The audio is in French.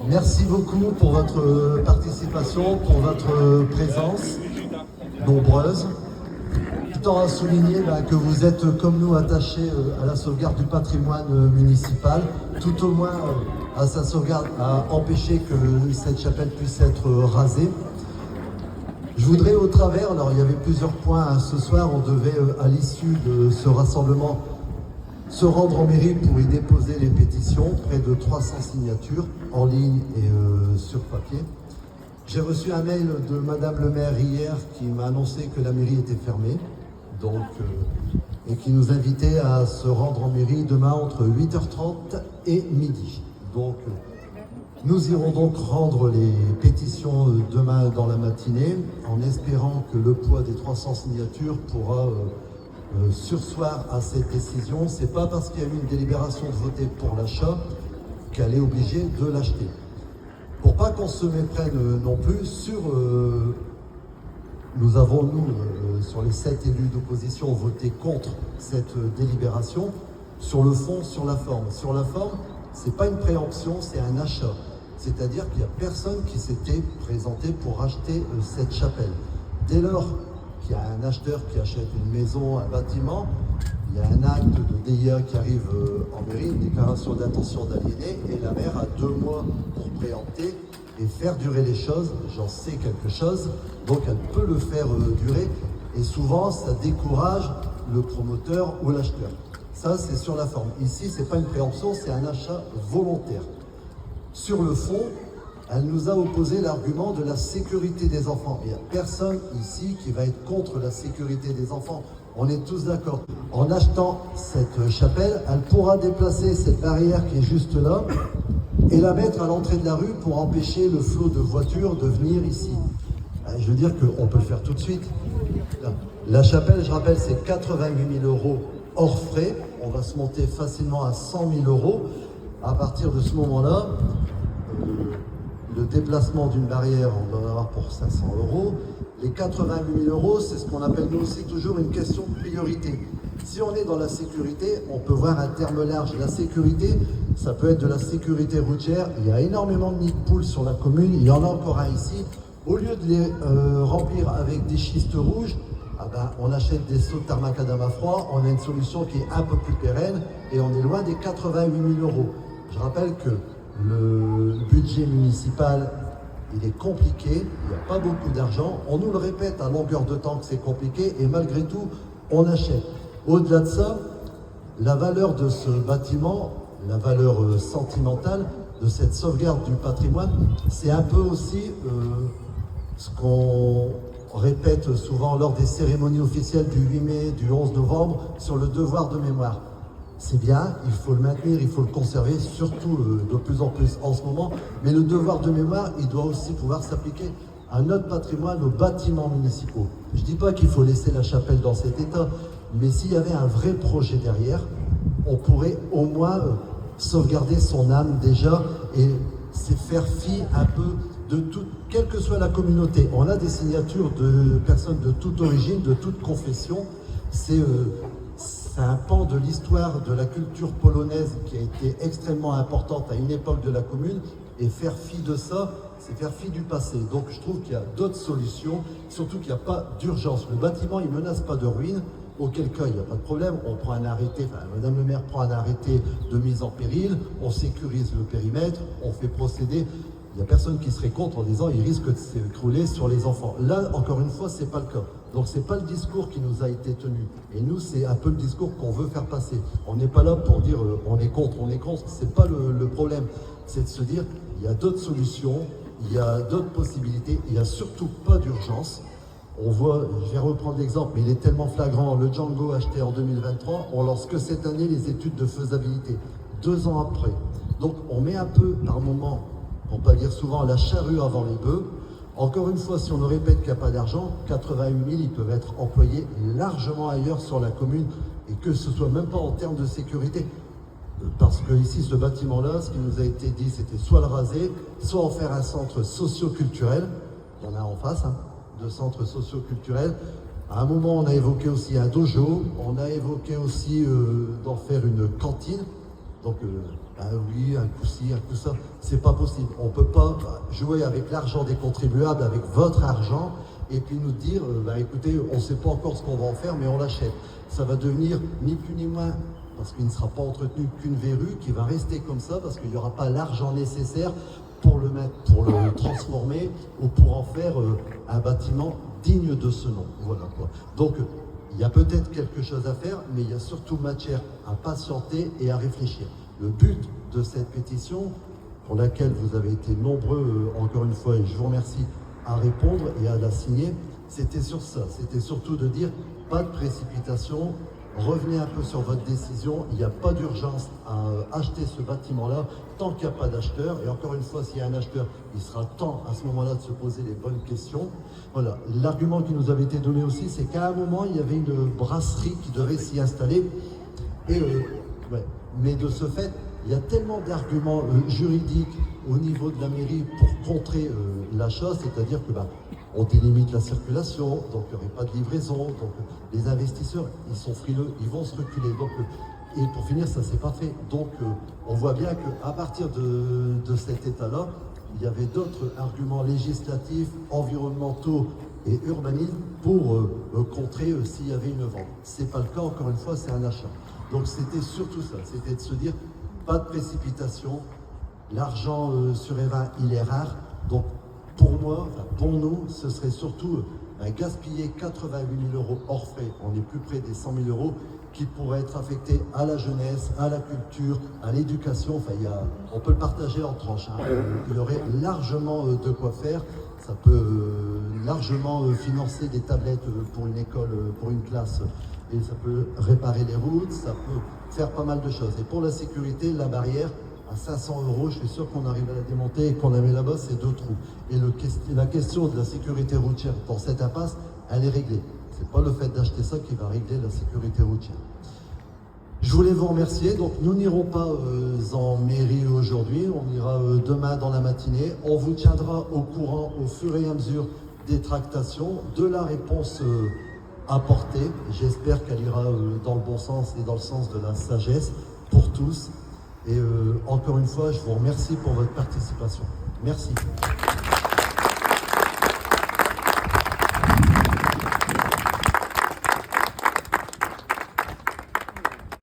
Merci beaucoup pour votre participation, pour votre présence nombreuse. Je tiens à souligner que vous êtes comme nous attachés à la sauvegarde du patrimoine municipal, tout au moins à sa sauvegarde, à empêcher que cette chapelle puisse être rasée. Je voudrais au travers, alors il y avait plusieurs points ce soir, on devait à l'issue de ce rassemblement se rendre en mairie pour y déposer les pétitions, près de 300 signatures en ligne et sur papier. J'ai reçu un mail de Madame le maire hier qui m'a annoncé que la mairie était fermée, et qui nous invitait à se rendre en mairie demain entre 8h30 et midi. Nous irons donc rendre les pétitions demain dans la matinée, en espérant que le poids des 300 signatures pourra surseoir à cette décision. C'est pas parce qu'il y a eu une délibération de voter pour l'achat qu'elle est obligée de l'acheter. Pour pas qu'on se méprenne non plus sur... nous avons, sur les 7 élus d'opposition, voté contre cette délibération. Sur le fond, sur la forme. Sur la forme, c'est pas une préemption, c'est un achat. C'est-à-dire qu'il n'y a personne qui s'était présenté pour acheter cette chapelle. Dès lors qu'il y a un acheteur qui achète une maison, un bâtiment, il y a un acte de DIA qui arrive en mairie, une déclaration d'intention d'aliéner, et la maire a 2 mois pour préempter et faire durer les choses. J'en sais quelque chose, donc elle peut le faire durer, et souvent ça décourage le promoteur ou l'acheteur. Ça, c'est sur la forme. Ici, c'est pas une préemption, c'est un achat volontaire. Sur le fond, elle nous a opposé l'argument de la sécurité des enfants. Il n'y a personne ici qui va être contre la sécurité des enfants. On est tous d'accord. En achetant cette chapelle, elle pourra déplacer cette barrière qui est juste là et la mettre à l'entrée de la rue pour empêcher le flot de voitures de venir ici. Je veux dire qu'on peut le faire tout de suite. La chapelle, je rappelle, c'est 88 000 € hors frais. On va se monter facilement à 100 000 €. À partir de ce moment-là, le déplacement d'une barrière, on doit en avoir pour 500 €. Les 88 000 €, c'est ce qu'on appelle nous aussi toujours une question de priorité. Si on est dans la sécurité, on peut voir un terme large. La sécurité, ça peut être de la sécurité routière. Il y a énormément de nids de poules sur la commune. Il y en a encore un ici. Au lieu de les remplir avec des schistes rouges, on achète des sauts de thermacadam à froid. On a une solution qui est un peu plus pérenne et on est loin des 88 000 €. Je rappelle que le budget municipal, il est compliqué, il n'y a pas beaucoup d'argent. On nous le répète à longueur de temps que c'est compliqué et malgré tout, on achète. Au-delà de ça, la valeur de ce bâtiment, la valeur sentimentale de cette sauvegarde du patrimoine, c'est un peu aussi ce qu'on répète souvent lors des cérémonies officielles du 8 mai, du 11 novembre, sur le devoir de mémoire. C'est bien, il faut le maintenir, il faut le conserver, surtout de plus en plus en ce moment, mais le devoir de mémoire, il doit aussi pouvoir s'appliquer à notre patrimoine, aux bâtiments municipaux. Je ne dis pas qu'il faut laisser la chapelle dans cet état, mais s'il y avait un vrai projet derrière, on pourrait au moins sauvegarder son âme déjà, et c'est faire fi un peu de tout, quelle que soit la communauté. On a des signatures de personnes de toute origine, de toute confession. C'est un pan de l'histoire de la culture polonaise qui a été extrêmement importante à une époque de la commune, et faire fi de ça, c'est faire fi du passé. Donc je trouve qu'il y a d'autres solutions, surtout qu'il n'y a pas d'urgence. Le bâtiment, il ne menace pas de ruine, auquel cas il n'y a pas de problème. On prend un arrêté, Madame le maire prend un arrêté de mise en péril, on sécurise le périmètre, on fait procéder. Il n'y a personne qui serait contre en disant il risque de s'écrouler sur les enfants. Là, encore une fois, c'est pas le cas. Donc c'est pas le discours qui nous a été tenu. Et nous, c'est un peu le discours qu'on veut faire passer. On n'est pas là pour dire on est contre. C'est pas le problème. C'est de se dire il y a d'autres solutions, il y a d'autres possibilités, il n'y a surtout pas d'urgence. On voit, je vais reprendre l'exemple, mais il est tellement flagrant, le Django acheté en 2023, on lance que cette année les études de faisabilité, 2 ans après. Donc on met un peu par moment, on peut dire souvent, la charrue avant les bœufs. Encore une fois, si on nous répète qu'il n'y a pas d'argent, 88 000, ils peuvent être employés largement ailleurs sur la commune, et que ce soit même pas en termes de sécurité. Parce que ici, ce bâtiment-là, ce qui nous a été dit, c'était soit le raser, soit en faire un centre socio-culturel. Il y en a en face, de centres socio-culturels. À un moment, on a évoqué aussi un dojo, on a évoqué aussi d'en faire une cantine. Donc Ben oui, un coup ci, un coup ça, c'est pas possible. On peut pas jouer avec l'argent des contribuables, avec votre argent, et puis nous dire, écoutez, on ne sait pas encore ce qu'on va en faire, mais on l'achète. Ça va devenir ni plus ni moins, parce qu'il ne sera pas entretenu qu'une verrue qui va rester comme ça, parce qu'il n'y aura pas l'argent nécessaire pour le mettre, pour le transformer, ou pour en faire un bâtiment digne de ce nom. Voilà quoi. Donc, il y a peut-être quelque chose à faire, mais il y a surtout matière à patienter et à réfléchir. Le but de cette pétition, pour laquelle vous avez été nombreux, encore une fois, et je vous remercie, à répondre et à la signer, c'était sur ça. C'était surtout de dire, pas de précipitation, revenez un peu sur votre décision, il n'y a pas d'urgence à acheter ce bâtiment-là, tant qu'il n'y a pas d'acheteur. Et encore une fois, s'il y a un acheteur, il sera temps à ce moment-là de se poser les bonnes questions. Voilà. L'argument qui nous avait été donné aussi, c'est qu'à un moment, il y avait une brasserie qui devait s'y installer. Et mais de ce fait, il y a tellement d'arguments juridiques au niveau de la mairie pour contrer l'achat, c'est-à-dire que on délimite la circulation, donc il n'y aurait pas de livraison, donc les investisseurs, ils sont frileux, ils vont se reculer. Donc, et pour finir, ça c'est pas fait. Donc on voit bien qu'à partir de cet état-là, il y avait d'autres arguments législatifs, environnementaux et urbanisme pour contrer s'il y avait une vente. C'est pas le cas, encore une fois, c'est un achat. Donc c'était surtout ça, c'était de se dire, pas de précipitation, l'argent sur Evin, il est rare, donc pour moi, pour nous, ce serait surtout gaspiller 88 000 € hors frais, on est plus près des 100 000 € qui pourraient être affectés à la jeunesse, à la culture, à l'éducation, enfin on peut le partager en tranches, hein. Il y aurait largement de quoi faire, ça peut largement financer des tablettes pour une école, pour une classe, et ça peut réparer les routes, ça peut faire pas mal de choses. Et pour la sécurité, la barrière, à 500 €, je suis sûr qu'on arrive à la démonter et qu'on la met là-bas, c'est 2 trous. Et la question de la sécurité routière dans cette impasse, elle est réglée. C'est pas le fait d'acheter ça qui va régler la sécurité routière. Je voulais vous remercier. Donc nous n'irons pas en mairie aujourd'hui, on ira demain dans la matinée. On vous tiendra au courant au fur et à mesure des tractations, de la réponse apportée. J'espère qu'elle ira dans le bon sens et dans le sens de la sagesse pour tous. Et encore une fois, je vous remercie pour votre participation. Merci.